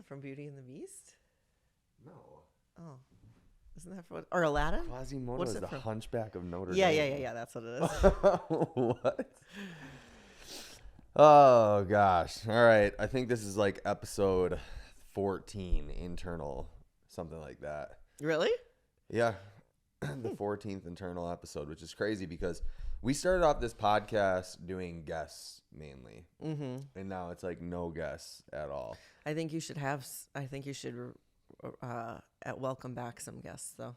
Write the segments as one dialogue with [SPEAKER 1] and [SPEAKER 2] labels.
[SPEAKER 1] that from Beauty and the Beast?
[SPEAKER 2] No.
[SPEAKER 1] Oh, isn't that from or Aladdin?
[SPEAKER 2] Quasimodo
[SPEAKER 1] What's
[SPEAKER 2] is
[SPEAKER 1] it
[SPEAKER 2] the
[SPEAKER 1] from?
[SPEAKER 2] Hunchback of Notre
[SPEAKER 1] Yeah,
[SPEAKER 2] Dame.
[SPEAKER 1] yeah. That's what it is.
[SPEAKER 2] What? Oh gosh. All right. I think this is like episode 14 internal, something like that.
[SPEAKER 1] Really?
[SPEAKER 2] Yeah. The 14th internal episode, which is crazy because we started off this podcast doing guests mainly.
[SPEAKER 1] Mm-hmm.
[SPEAKER 2] And now it's like no guests at all.
[SPEAKER 1] I think you should welcome back some guests though.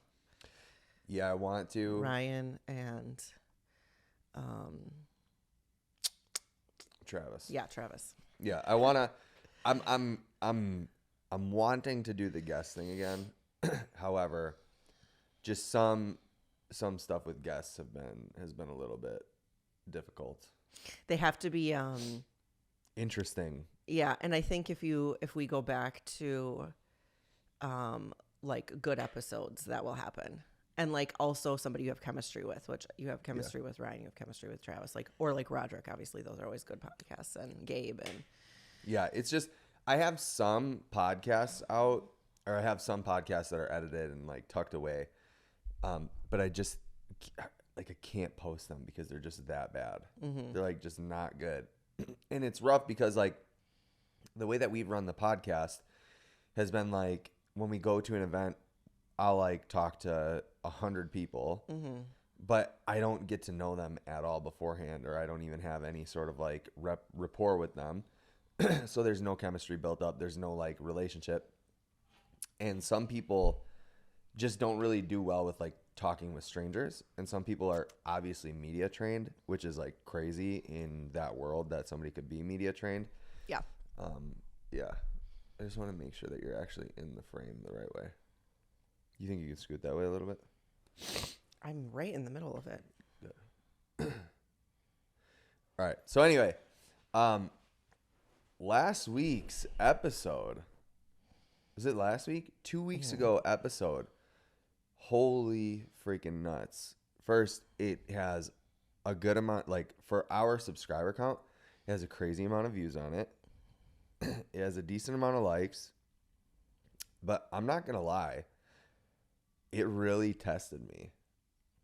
[SPEAKER 2] Yeah, I want to.
[SPEAKER 1] Ryan and
[SPEAKER 2] Travis.
[SPEAKER 1] yeah, Travis.
[SPEAKER 2] Yeah, I wanna. I'm wanting to do the guest thing again. However, just some stuff with guests has been a little bit difficult.
[SPEAKER 1] They have to be
[SPEAKER 2] Interesting.
[SPEAKER 1] yeah, and I think if we go back to like good episodes, that will happen. And like also somebody you have chemistry with, which you have chemistry with Ryan, you have chemistry with Travis, or Roderick. Obviously, those are always good podcasts, and Gabe and
[SPEAKER 2] Yeah, it's just I have some podcasts out, or I have some podcasts that are edited and like tucked away, but I just like I can't post them because they're just that bad.
[SPEAKER 1] Mm-hmm.
[SPEAKER 2] They're like just not good, and it's rough because like the way that we've run the podcast has been like when we go to an event, I'll like talk to 100 people,
[SPEAKER 1] Mm-hmm.
[SPEAKER 2] but I don't get to know them at all beforehand, or I don't even have any sort of like rapport with them. So there's no chemistry built up. There's no like relationship. And some people just don't really do well with like talking with strangers. And some people are obviously media trained, which is like crazy in that world that somebody could be media trained.
[SPEAKER 1] Yeah.
[SPEAKER 2] Yeah. I just want to make sure that you're actually in the frame the right way. You think you can scoot that way a little bit?
[SPEAKER 1] I'm right in the middle of it.
[SPEAKER 2] All right. So anyway, last week's episode, was it last week? 2 weeks ago episode. Holy freaking nuts. First, it has a good amount, like for our subscriber count, it has a crazy amount of views on it. It has a decent amount of likes. But I'm not going to lie. It really tested me.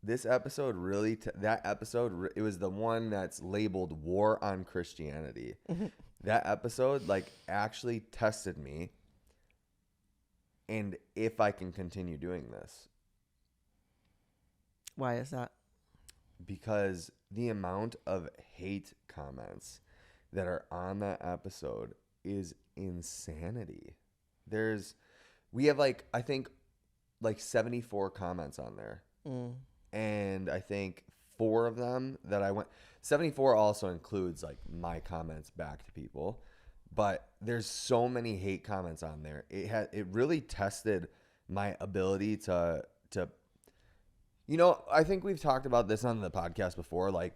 [SPEAKER 2] This episode really, it was the one that's labeled War on Christianity. That episode, like, actually tested me. And if I can continue doing this.
[SPEAKER 1] Why is that?
[SPEAKER 2] Because the amount of hate comments that are on that episode is insanity. We have like, I think like 74 comments on there. And I think 4 of them that 74 also includes like my comments back to people, but there's so many hate comments on there. It really tested my ability to, I think we've talked about this on the podcast before. Like,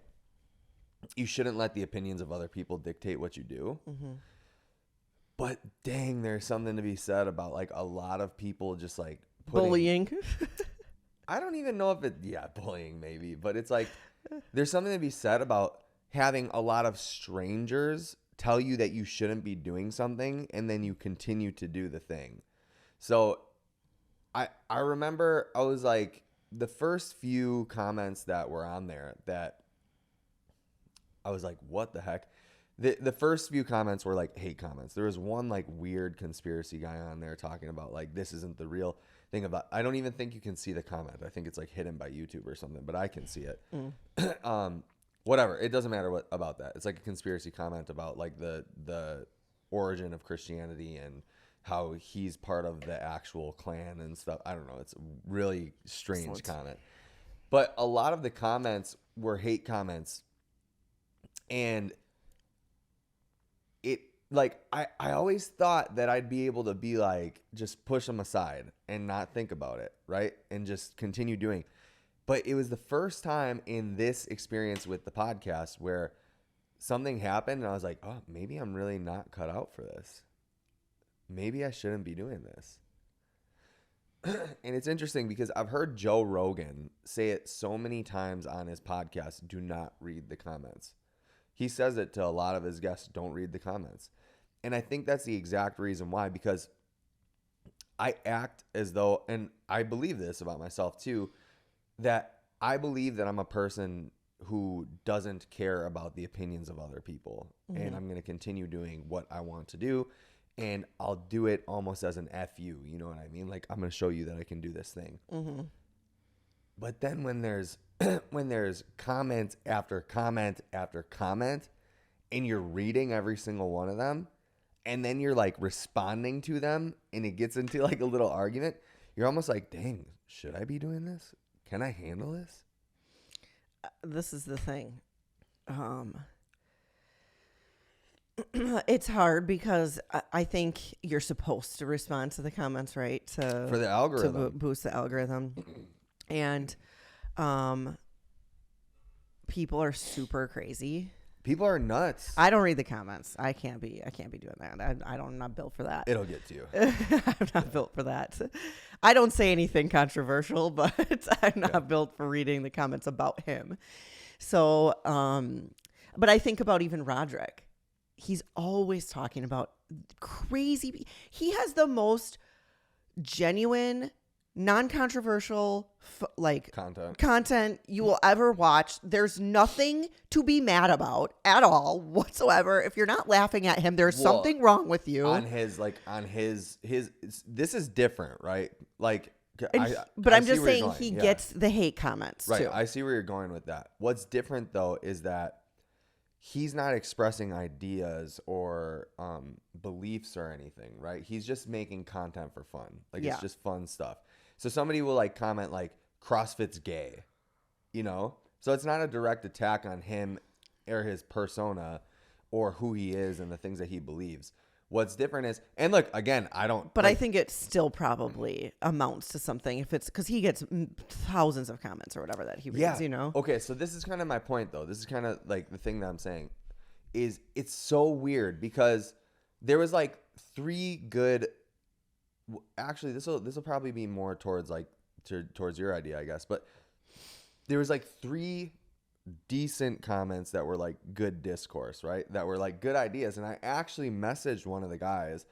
[SPEAKER 2] you shouldn't let the opinions of other people dictate what you do.
[SPEAKER 1] Mm-hmm.
[SPEAKER 2] But dang, there's something to be said about like a lot of people just like
[SPEAKER 1] Bullying.
[SPEAKER 2] I don't even know if bullying maybe, but it's like there's something to be said about having a lot of strangers tell you that you shouldn't be doing something and then you continue to do the thing. So I remember I was like the first few comments that were on there that I was like, what the heck? The first few comments were like hate comments. There was one like weird conspiracy guy on there talking about like this isn't the real thing about. I don't even think you can see the comment. I think it's like hidden by YouTube or something, but I can see it. Whatever. It doesn't matter what about that. It's like a conspiracy comment about like the origin of Christianity and how he's part of the actual clan and stuff. I don't know. It's a really strange comment. But a lot of the comments were hate comments. And it like I always thought that I'd be able to be like just push them aside and not think about it, right? And just continue doing. But it was the first time in this experience with the podcast where something happened and I was like, oh, maybe I'm really not cut out for this. Maybe I shouldn't be doing this. And it's interesting because I've heard Joe Rogan say it so many times on his podcast, do not read the comments. He says it to a lot of his guests, don't read the comments. And I think that's the exact reason why, because I act as though, and I believe this about myself too, that I believe that I'm a person who doesn't care about the opinions of other people. And I'm going to continue doing what I want to do. And I'll do it almost as an FU. You know what I mean? Like, I'm going to show you that I can do this thing. But then when there's when there's comment after comment after comment, and you're reading every single one of them, and then you're like responding to them, and it gets into like a little argument, you're almost like, dang, should I be doing this? Can I handle this?
[SPEAKER 1] This is the thing. It's hard because I think you're supposed to respond to the comments, right?
[SPEAKER 2] For the algorithm.
[SPEAKER 1] To boost the algorithm. And people are super crazy.
[SPEAKER 2] People are nuts.
[SPEAKER 1] I don't read the comments. I can't be doing that. I'm not built for that.
[SPEAKER 2] It'll get to you.
[SPEAKER 1] I'm not built for that. I don't say anything controversial, but I'm not built for reading the comments about him. So, but I think about even Roderick. He's always talking about crazy. He has the most genuine, non-controversial content you will ever watch. There's nothing to be mad about at all whatsoever. If you're not laughing at him, there's something wrong with you.
[SPEAKER 2] On his this is different, right? Like,
[SPEAKER 1] I'm just saying he gets the hate comments
[SPEAKER 2] right.
[SPEAKER 1] too.
[SPEAKER 2] I see where you're going with that. What's different though is that he's not expressing ideas or beliefs or anything, right? He's just making content for fun. Like, it's just fun stuff. So somebody will like comment like CrossFit's gay, you know? So it's not a direct attack on him or his persona or who he is and the things that he believes. What's different is, and look, again, I don't.
[SPEAKER 1] But I think it still probably amounts to something if it's because he gets thousands of comments or whatever that he reads, you know?
[SPEAKER 2] Okay, so this is kind of my point though. This is kind of like the thing that I'm saying is it's so weird because there was like 3 good. Actually, this will probably be more towards like towards your idea, I guess. But there was like 3 decent comments that were like good discourse, right? That were like good ideas. And I actually messaged one of the guys,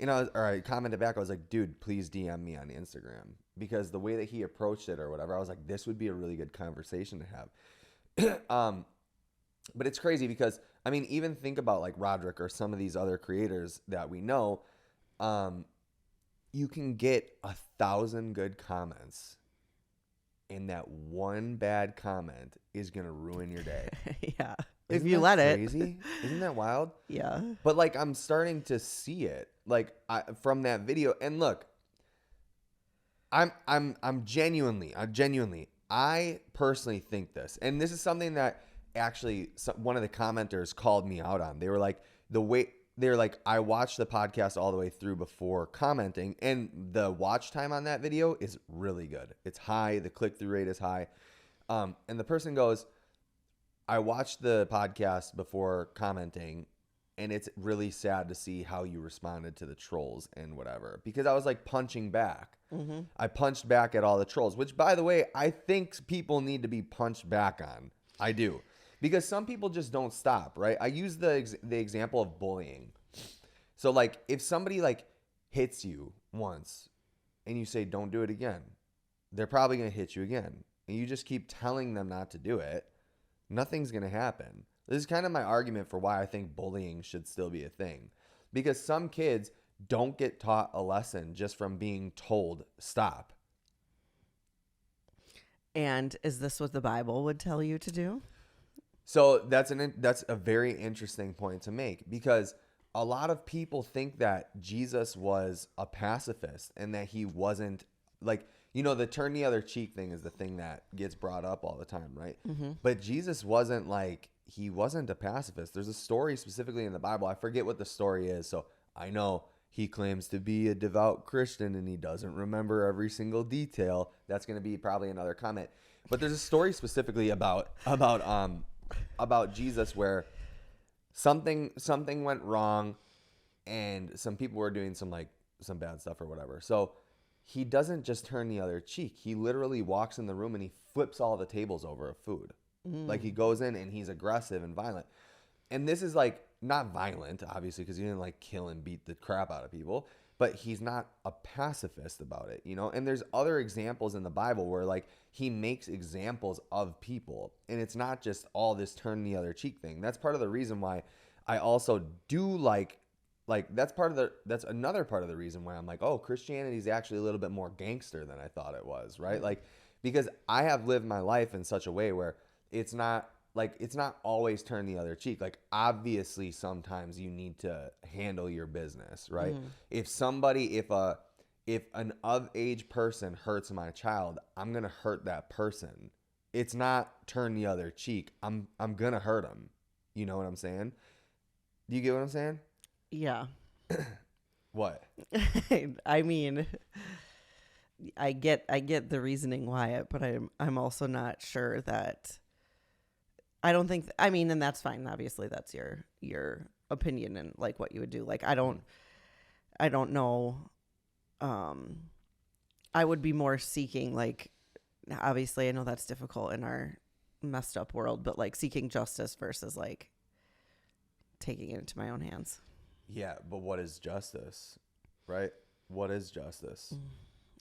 [SPEAKER 2] I commented back. I was like, dude, please DM me on Instagram, because the way that he approached it or whatever, I was like, this would be a really good conversation to have. But it's crazy because, I mean, even think about like Roderick or some of these other creators that we know. You can get 1,000 good comments, and that one bad comment is going to ruin your day.
[SPEAKER 1] Yeah.
[SPEAKER 2] Isn't
[SPEAKER 1] if you
[SPEAKER 2] that
[SPEAKER 1] let
[SPEAKER 2] crazy? Isn't that wild?
[SPEAKER 1] Yeah.
[SPEAKER 2] But like, I'm starting to see it like from that video. And look, I'm genuinely, I personally think this, and this is something that actually one of the commenters called me out on. They were like, I watched the podcast all the way through before commenting, and the watch time on that video is really good. It's high. The click-through rate is high. And the person goes, I watched the podcast before commenting, and it's really sad to see how you responded to the trolls and whatever, because I was like punching back. Mm-hmm. I punched back at all the trolls, which, by the way, I think people need to be punched back on. I do. Because some people just don't stop, right? I use the example of bullying. So, like, if somebody, like, hits you once and you say, don't do it again, they're probably going to hit you again. And you just keep telling them not to do it, nothing's going to happen. This is kind of my argument for why I think bullying should still be a thing. Because some kids don't get taught a lesson just from being told, stop.
[SPEAKER 1] And is this what the Bible would tell you to do?
[SPEAKER 2] So that's a very interesting point to make, because a lot of people think that Jesus was a pacifist and that he wasn't, like, the turn the other cheek thing is the thing that gets brought up all the time, right? Mm-hmm. But Jesus wasn't he wasn't a pacifist. There's a story specifically in the Bible. I forget what the story is. So I know he claims to be a devout Christian and he doesn't remember every single detail. That's going to be probably another comment. But there's a story specifically about Jesus where something went wrong and some people were doing some bad stuff or whatever. So he doesn't just turn the other cheek. He literally walks in the room and he flips all the tables over of food. Like, he goes in and he's aggressive and violent. And this is like not violent, obviously, because he didn't like kill and beat the crap out of people, but he's not a pacifist about it, you know? And there's other examples in the Bible where like he makes examples of people, and it's not just all this turn the other cheek thing. That's part of the reason why I also do like that's another part of the reason why I'm like, oh, Christianity is actually a little bit more gangster than I thought it was, right? Like, because I have lived my life in such a way where it's not always turn the other cheek. Like, obviously sometimes you need to handle your business, right? If an of age person hurts my child, I'm going to hurt that person. It's not turn the other cheek. I'm going to hurt him. You know what I'm saying? Do you get what I'm saying?
[SPEAKER 1] Yeah.
[SPEAKER 2] What?
[SPEAKER 1] I mean, I get the reasoning why it, but I'm also not sure that I don't think I mean, and that's fine. Obviously, that's your opinion and like what you would do. Like I don't know. I would be more seeking like obviously I know that's difficult in our messed up world, but like seeking justice versus like taking it into my own hands.
[SPEAKER 2] Yeah, but what is justice? Right? What is justice?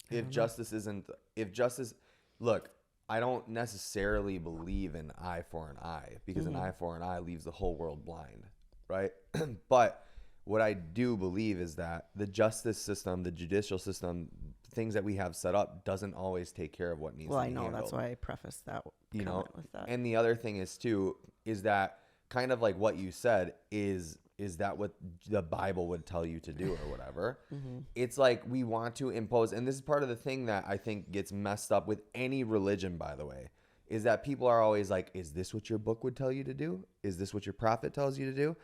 [SPEAKER 2] If justice, look, I don't necessarily believe in eye for an eye because an eye for an eye leaves the whole world blind, right? But what I do believe is that the justice system, the judicial system, things that we have set up doesn't always take care of what needs to be handled.
[SPEAKER 1] That's why I prefaced that comment with that.
[SPEAKER 2] And the other thing is too, is that kind of like what you said is that what the Bible would tell you to do or whatever. It's like we want to impose, and this is part of the thing that I think gets messed up with any religion, by the way, is that people are always like, is this what your book would tell you to do? Is this what your prophet tells you to do?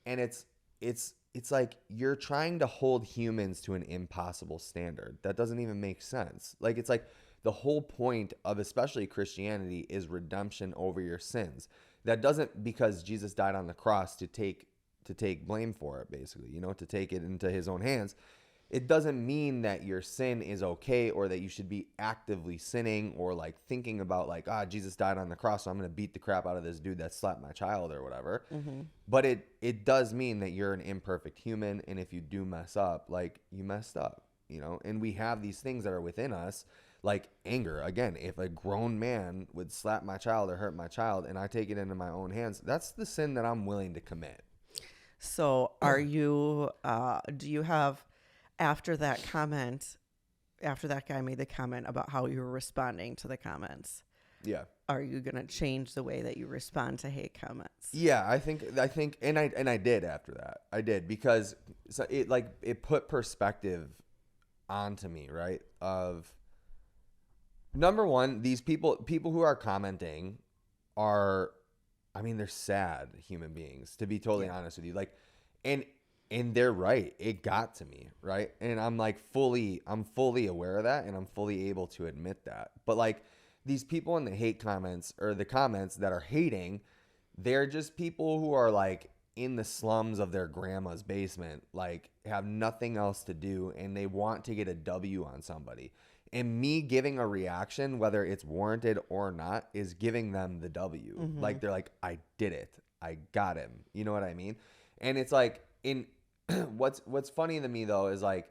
[SPEAKER 2] And it's like you're trying to hold humans to an impossible standard. That doesn't even make sense. Like, it's like the whole point of especially Christianity is redemption over your sins. That doesn't, because Jesus died on the cross to take blame for it, basically, you know, to take it into his own hands. It doesn't mean that your sin is okay or that you should be actively sinning or like thinking about like, Jesus died on the cross, so I'm going to beat the crap out of this dude that slapped my child or whatever. But it does mean that you're an imperfect human. And if you do mess up, like you messed up, you know, and we have these things that are within us, like anger. Again, if a grown man would slap my child or hurt my child and I take it into my own hands, that's the sin that I'm willing to commit.
[SPEAKER 1] So are you, do you have, after that guy made the comment about how you were responding to the comments,
[SPEAKER 2] yeah,
[SPEAKER 1] are you going to change the way that you respond to hate comments?
[SPEAKER 2] Yeah, I think, and I did after that. I did, because it put perspective onto me, right? Of number one, these people who are commenting are, I mean, they're sad human beings, to be totally honest with you. Like, and they're right. It got to me, right? And I'm like I'm fully aware of that, and I'm fully able to admit that. But like these people in the hate comments or the comments that are hating, they're just people who are like in the slums of their grandma's basement, like have nothing else to do, and they want to get a W on somebody. And me giving a reaction, whether it's warranted or not, is giving them the W. Like they're like, I did it. I got him. You know what I mean? And it's like, in what's funny to me though is like,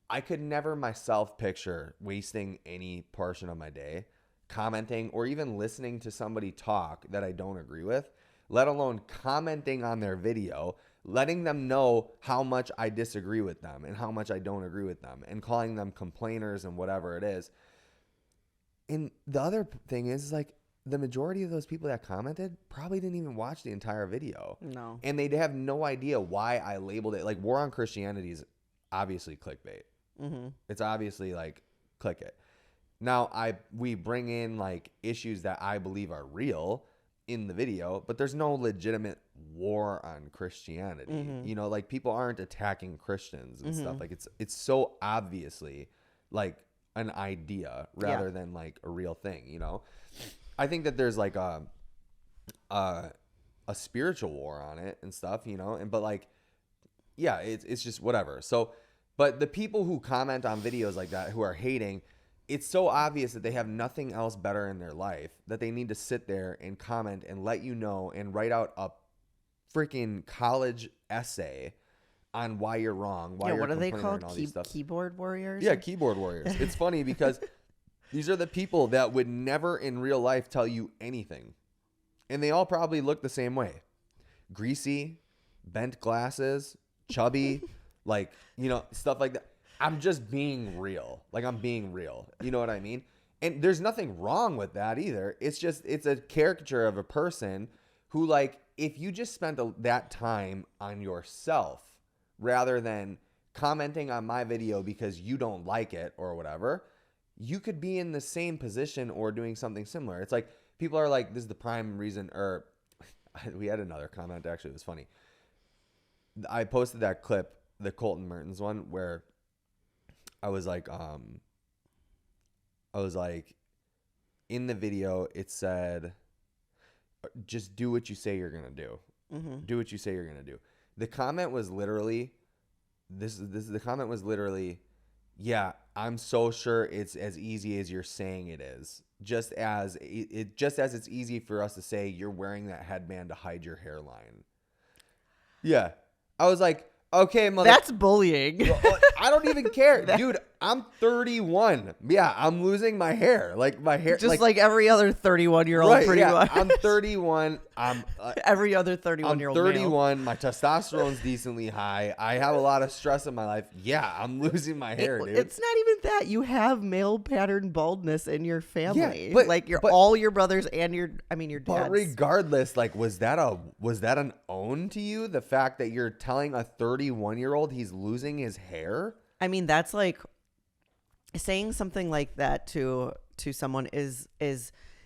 [SPEAKER 2] I could never myself picture wasting any portion of my day commenting or even listening to somebody talk that I don't agree with, let alone commenting on their video, letting them know how much I disagree with them and how much I don't agree with them, and calling them complainers and whatever it is. And the other thing is like, the majority of those people that commented probably didn't even watch the entire video.
[SPEAKER 1] No.
[SPEAKER 2] And they'd have no idea why I labeled it. Like, War on Christianity is obviously clickbait. It's obviously like, click it. Now, we bring in like issues that I believe are real in the video, but there's no legitimate war on Christianity. You know, like people aren't attacking Christians and stuff. Like it's so obviously like an idea rather than like a real thing, you know? I think that there's like a spiritual war on it and stuff, you know, but like, yeah, it's just whatever. So, but the people who comment on videos like that, who are hating, it's so obvious that they have nothing else better in their life that they need to sit there and comment and let you know and write out a freaking college essay on why you're wrong, why
[SPEAKER 1] Yeah,
[SPEAKER 2] you're
[SPEAKER 1] what are they
[SPEAKER 2] complaining,
[SPEAKER 1] called?
[SPEAKER 2] and all these stuff.
[SPEAKER 1] Keyboard warriors?
[SPEAKER 2] Yeah, keyboard warriors. It's funny because these are the people that would never in real life tell you anything. And they all probably look the same way. Greasy, bent glasses, chubby, like, you know, stuff like that. I'm just being real. Like, I'm being real. You know what I mean? And there's nothing wrong with that either. It's just, it's a caricature of a person who, like, if you just spent that time on yourself rather than commenting on my video because you don't like it or whatever, you could be in the same position or doing something similar. It's like, people are like, this is the prime reason, or we had another comment, actually, it was funny. I posted that clip, the Colton Mertens one, where I was like, in the video, it said, just do what you say you're going to do.
[SPEAKER 1] Mm-hmm.
[SPEAKER 2] Do what you say you're going to do. The comment was literally, the comment was literally, yeah, I'm so sure it's as easy as you're saying it is. Just as it's easy for us to say you're wearing that headband to hide your hairline. Yeah. I was like, okay, mother.
[SPEAKER 1] That's bullying.
[SPEAKER 2] I don't even care. Dude, I'm 31. Yeah, I'm losing my hair. Like, my hair.
[SPEAKER 1] Just like every other 31-year-old,
[SPEAKER 2] right,
[SPEAKER 1] pretty
[SPEAKER 2] yeah,
[SPEAKER 1] much.
[SPEAKER 2] I'm 31. I'm
[SPEAKER 1] every other 31-year-old
[SPEAKER 2] I'm
[SPEAKER 1] male.
[SPEAKER 2] 31. My testosterone's decently high. I have a lot of stress in my life. Yeah, I'm losing my hair, dude.
[SPEAKER 1] It's not even that. You have male pattern baldness in your family.
[SPEAKER 2] but-
[SPEAKER 1] like
[SPEAKER 2] but-
[SPEAKER 1] all your brothers and your dad's.
[SPEAKER 2] But regardless, like, was that an own to you? The fact that you're telling a 31-year-old he's losing his hair?
[SPEAKER 1] I mean, that's like saying something like that to someone is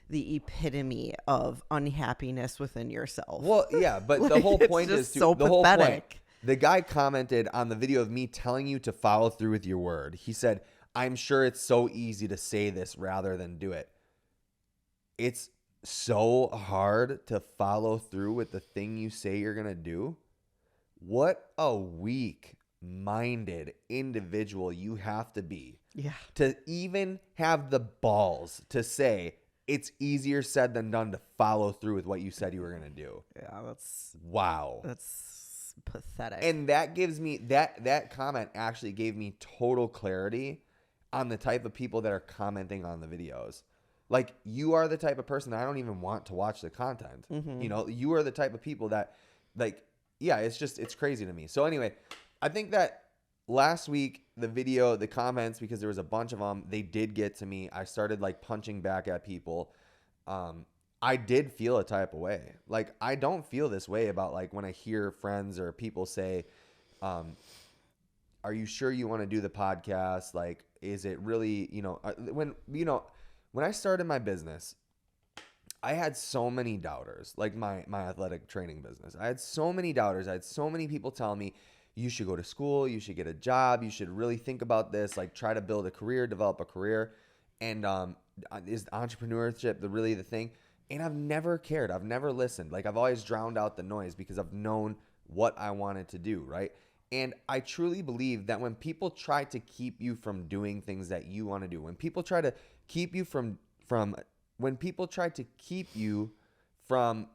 [SPEAKER 1] the epitome of unhappiness within yourself.
[SPEAKER 2] Well, yeah, but the
[SPEAKER 1] Like,
[SPEAKER 2] whole
[SPEAKER 1] it's
[SPEAKER 2] point is
[SPEAKER 1] just so
[SPEAKER 2] the whole point.
[SPEAKER 1] pathetic.
[SPEAKER 2] The guy commented on the video of me telling you to follow through with your word. He said, "I'm sure it's so easy to say this rather than do it." It's so hard to follow through with the thing you say you're going to do. What a weak-minded individual you have to be
[SPEAKER 1] Yeah.
[SPEAKER 2] to even have the balls to say it's easier said than done to follow through with what you said you were going to do.
[SPEAKER 1] Yeah,
[SPEAKER 2] Wow.
[SPEAKER 1] that's pathetic.
[SPEAKER 2] And that gives me that comment actually gave me total clarity on the type of people that are commenting on the videos. Like, you are the type of person that I don't even want to watch the content.
[SPEAKER 1] Mm-hmm.
[SPEAKER 2] You know, you are the type of people that, like, yeah, it's crazy to me. So anyway, I think that last week, the video, the comments, because there was a bunch of them, they did get to me. I started, like, punching back at people. I did feel a type of way. Like, I don't feel this way about, like, when I hear friends or people say, are you sure you want to do the podcast? Like, is it really, when I started my business, I had so many doubters, like my athletic training business. I had so many doubters. I had so many people tell me, you should go to school, you should get a job, you should really think about this, like, try to build a career, develop a career. And is entrepreneurship really the thing? And I've never cared. I've never listened. Like, I've always drowned out the noise because I've known what I wanted to do, right? And I truly believe that when people try to keep you from doing things that you want to do, when people try to keep you from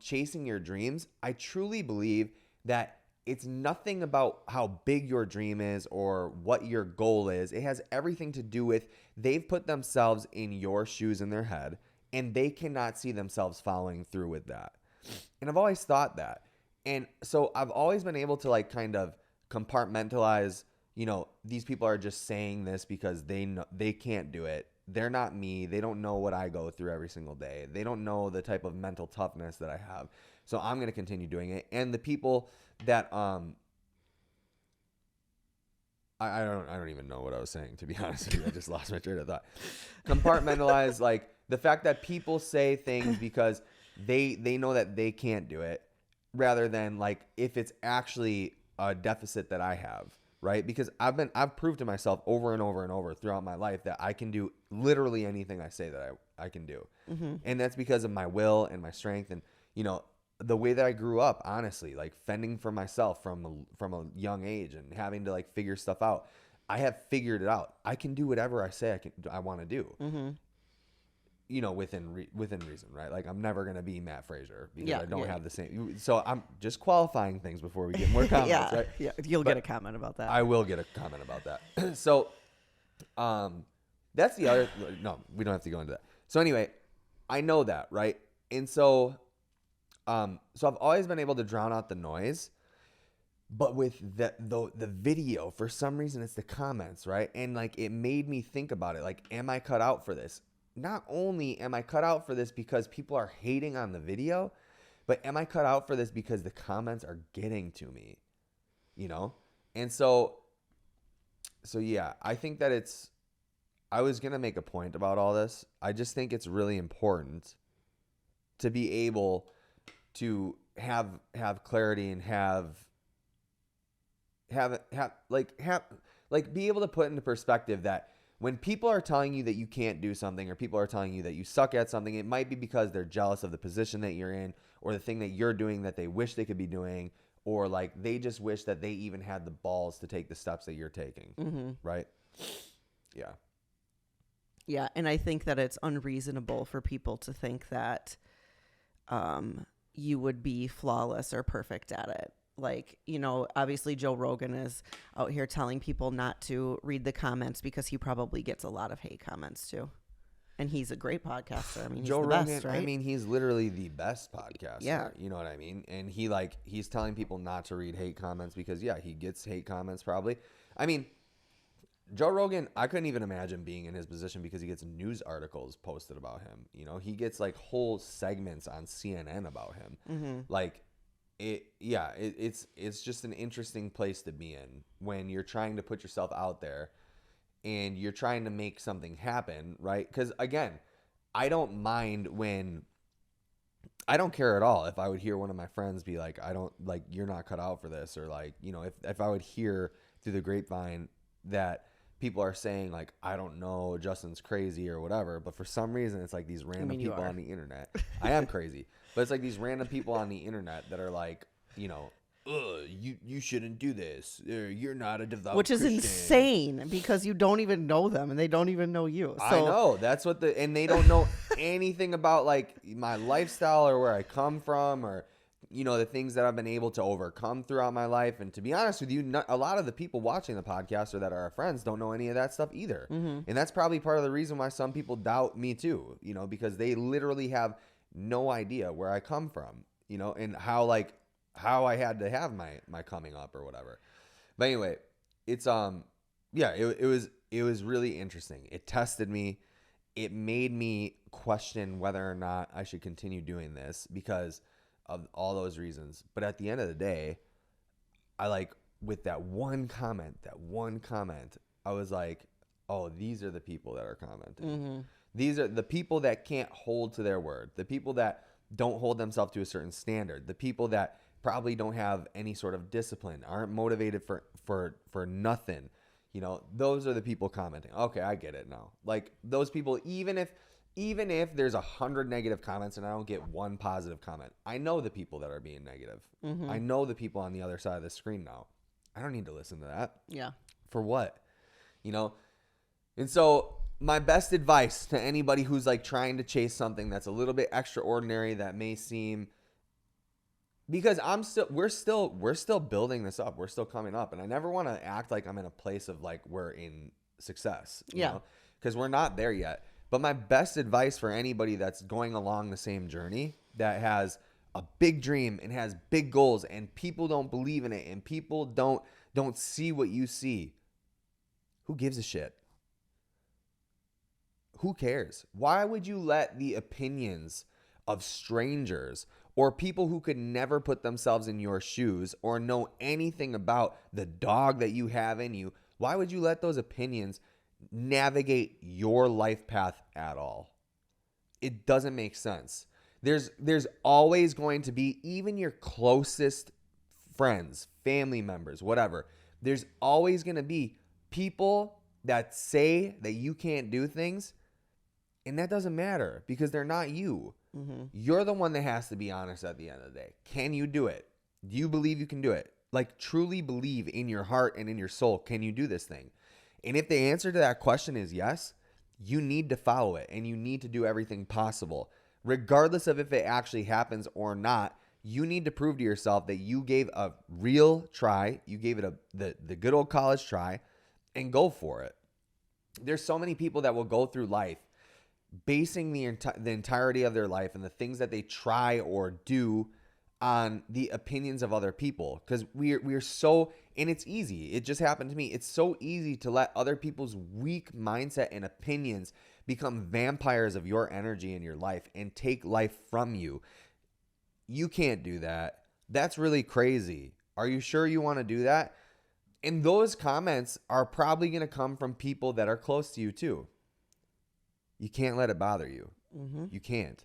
[SPEAKER 2] chasing your dreams, I truly believe that it's nothing about how big your dream is or what your goal is. It has everything to do with they've put themselves in your shoes in their head and they cannot see themselves following through with that. And I've always thought that. And so I've always been able to, like, kind of compartmentalize, these people are just saying this because they can't do it. They're not me. They don't know what I go through every single day. They don't know the type of mental toughness that I have. So I'm going to continue doing it. And the people that I don't even know what I was saying, to be honest with you. I just lost my train of thought. Compartmentalize, like, the fact that people say things because they know that they can't do it, rather than, like, if it's actually a deficit that I have. Right? Because I've proved to myself over and over and over throughout my life that I can do literally anything I say that I can do.
[SPEAKER 1] Mm-hmm.
[SPEAKER 2] And that's because of my will and my strength and, the way that I grew up, honestly, like, fending for myself from a young age and having to, like, figure stuff out. I have figured it out. I can do whatever I say I want to do.
[SPEAKER 1] Mm-hmm.
[SPEAKER 2] within reason, right? Like I'm never gonna be Matt Frazier because
[SPEAKER 1] Yeah,
[SPEAKER 2] I don't
[SPEAKER 1] yeah.
[SPEAKER 2] have the same. So I'm just qualifying things before we get more comments,
[SPEAKER 1] Yeah,
[SPEAKER 2] right?
[SPEAKER 1] yeah. You'll
[SPEAKER 2] But
[SPEAKER 1] get a comment about that.
[SPEAKER 2] I will get a comment about that. So, that's the other. No, we don't have to go into that. So anyway, I know that, right? And so, so I've always been able to drown out the noise, but with the video, for some reason, it's the comments, right? And like it made me think about it. Like, am I cut out for this? Not only am I cut out for this because people are hating on the video, but am I cut out for this because the comments are getting to me, And so yeah, I think that I was going to make a point about all this. I just think it's really important to be able to have clarity and be able to put into perspective that when people are telling you that you can't do something, or people are telling you that you suck at something, it might be because they're jealous of the position that you're in, or the thing that you're doing that they wish they could be doing, or like they just wish that they even had the balls to take the steps that you're taking.
[SPEAKER 1] Mm-hmm.
[SPEAKER 2] Right? Yeah.
[SPEAKER 1] Yeah, and I think that it's unreasonable for people to think that you would be flawless or perfect at it. Like, obviously Joe Rogan is out here telling people not to read the comments because he probably gets a lot of hate comments too. And he's a great podcaster. I mean, he's
[SPEAKER 2] Joe
[SPEAKER 1] the
[SPEAKER 2] Rogan,
[SPEAKER 1] best, right?
[SPEAKER 2] I mean, he's literally the best podcaster.
[SPEAKER 1] Yeah.
[SPEAKER 2] You know what I mean? And he's telling people not to read hate comments because, yeah, he gets hate comments probably. I mean, Joe Rogan, I couldn't even imagine being in his position because he gets news articles posted about him. He gets like whole segments on CNN about him.
[SPEAKER 1] Mm-hmm.
[SPEAKER 2] Like, it's just an interesting place to be in when you're trying to put yourself out there and you're trying to make something happen, right? Because again, I don't care at all if I would hear one of my friends be like, you're not cut out for this, or like, if I would hear through the grapevine that people are saying like, I don't know, Justin's crazy or whatever, but for some reason it's like these random people on the internet. I am crazy, but it's like these random people on the internet that are like, you shouldn't do this. You're not a devout
[SPEAKER 1] Which is
[SPEAKER 2] Christian.
[SPEAKER 1] insane because you don't even know them and they don't even know you. So,
[SPEAKER 2] I know. That's what and they don't know anything about like my lifestyle or where I come from, or the things that I've been able to overcome throughout my life. And to be honest with you, a lot of the people watching the podcast or that are our friends don't know any of that stuff either.
[SPEAKER 1] Mm-hmm.
[SPEAKER 2] And that's probably part of the reason why some people doubt me too, because they literally have no idea where I come from, and how I had to have my coming up or whatever. But anyway, it's it was really interesting. It tested me. It made me question whether or not I should continue doing this because of all those reasons. But at the end of the day, with that one comment, I was like, oh, these are the people that are commenting.
[SPEAKER 1] Mm-hmm.
[SPEAKER 2] These are the people that can't hold to their word. The people that don't hold themselves to a certain standard. The people that probably don't have any sort of discipline, aren't motivated for nothing. Those are the people commenting. Okay, I get it now. Like those people, even if there's 100 negative comments and I don't get one positive comment, I know the people that are being negative.
[SPEAKER 1] Mm-hmm.
[SPEAKER 2] I know the people on the other side of the screen now. I don't need to listen to that.
[SPEAKER 1] Yeah.
[SPEAKER 2] For what? And so my best advice to anybody who's like trying to chase something that's a little bit extraordinary, that may seem, because we're still building this up. We're still coming up. And I never want to act like I'm in a place of like we're in success.
[SPEAKER 1] Yeah.
[SPEAKER 2] Because we're not there yet. But my best advice for anybody that's going along the same journey, that has a big dream and has big goals and people don't believe in it and people don't see what you see, who gives a shit? Who cares? Why would you let the opinions of strangers or people who could never put themselves in your shoes or know anything about the dog that you have in you, why would you let those opinions navigate your life path at all? It doesn't make sense. There's always going to be, even your closest friends, family members, whatever, there's always going to be people that say that you can't do things, and that doesn't matter because they're not you.
[SPEAKER 1] Mm-hmm.
[SPEAKER 2] You're the one that has to be honest at the end of the day. Can you do it? Do you believe you can do it? Like, truly believe in your heart and in your soul, can you do this thing? And if the answer to that question is yes, you need to follow it and you need to do everything possible. Regardless of if it actually happens or not, you need to prove to yourself that you gave a real try. You gave it the good old college try and go for it. There's so many people that will go through life basing the entirety of their life and the things that they try or do on the opinions of other people, because we're so, and it's easy. It just happened to me. It's so easy to let other people's weak mindset and opinions become vampires of your energy in your life and take life from you. You can't do that. That's really crazy. Are you sure you want to do that? And those comments are probably going to come from people that are close to you too. You can't let it bother you.
[SPEAKER 1] Mm-hmm.
[SPEAKER 2] You can't.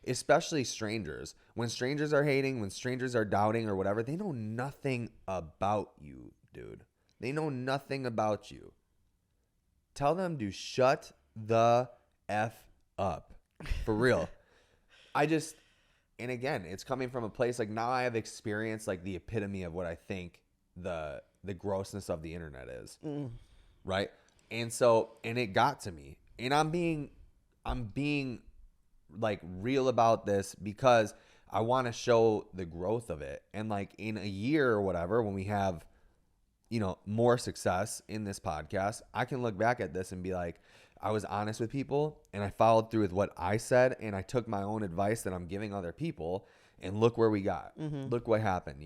[SPEAKER 2] Especially strangers. When strangers are hating, when strangers are doubting or whatever, they know nothing about you, dude. They know nothing about you. Tell them to shut the F up. For real. And again, it's coming from a place like now I have experienced like the epitome of what I think the grossness of the internet is. Right? And it got to me. And I'm being like real about this because I want to show the growth of it. And like in a year or whatever, when we have, more success in this podcast, I can look back at this and be like, I was honest with people and I followed through with what I said. And I took my own advice that I'm giving other people, and look where we got. Look what happened,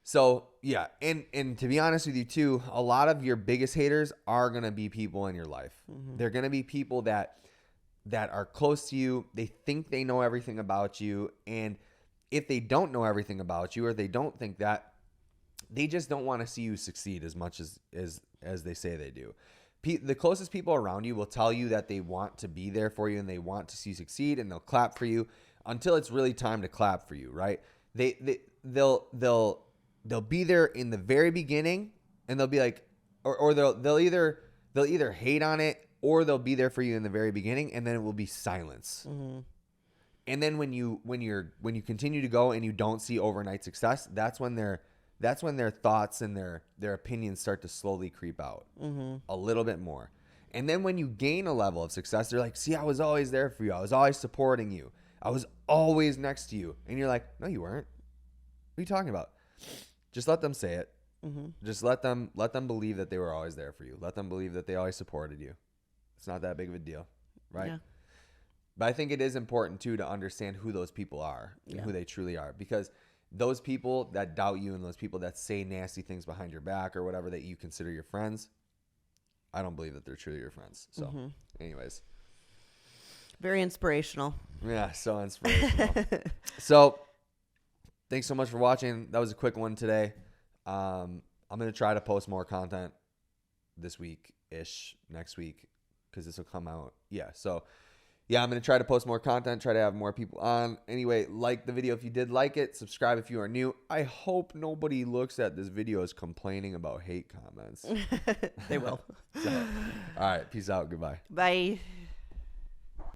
[SPEAKER 2] So yeah. And to be honest with you too, a lot of your biggest haters are going to be people in your life. They're going to be people that are close to you. They think they know everything about you. And if they don't know everything about you, or they don't think that, they just don't want to see you succeed as much as they say they do. The closest people around you will tell you that they want to be there for you and they want to see you succeed, and they'll clap for you until it's really time to clap for you, right? They'll be there in the very beginning, and they'll be like, or they'll either hate on it, or they'll be there for you in the very beginning, and then it will be silence. And then when you continue to go and you don't see overnight success, that's when their thoughts and their opinions start to slowly creep out a little bit more. And then when you gain a level of success, they're like, see, I was always there for you. I was always supporting you. I was always next to you. And you're like, no, you weren't. What are you talking about? Just let them say it. Just let them believe that they were always there for you. Let them believe that they always supported you. It's not that big of a deal, right? Yeah. But I think it is important too to understand who those people are and who they truly are, because those people that doubt you and those people that say nasty things behind your back or whatever that you consider your friends, I don't believe that they're truly your friends. So anyways.
[SPEAKER 1] Very inspirational.
[SPEAKER 2] Yeah, so inspirational. So thanks so much for watching. That was a quick one today. I'm going to try to post more content this week-ish, next week, because this will come out. Yeah, so yeah, I'm going to try to post more content, try to have more people on. Anyway, like the video if you did like it. Subscribe if you are new. I hope nobody looks at this video as complaining about hate comments.
[SPEAKER 1] They will.
[SPEAKER 2] So, all right, peace out. Goodbye.
[SPEAKER 1] Bye.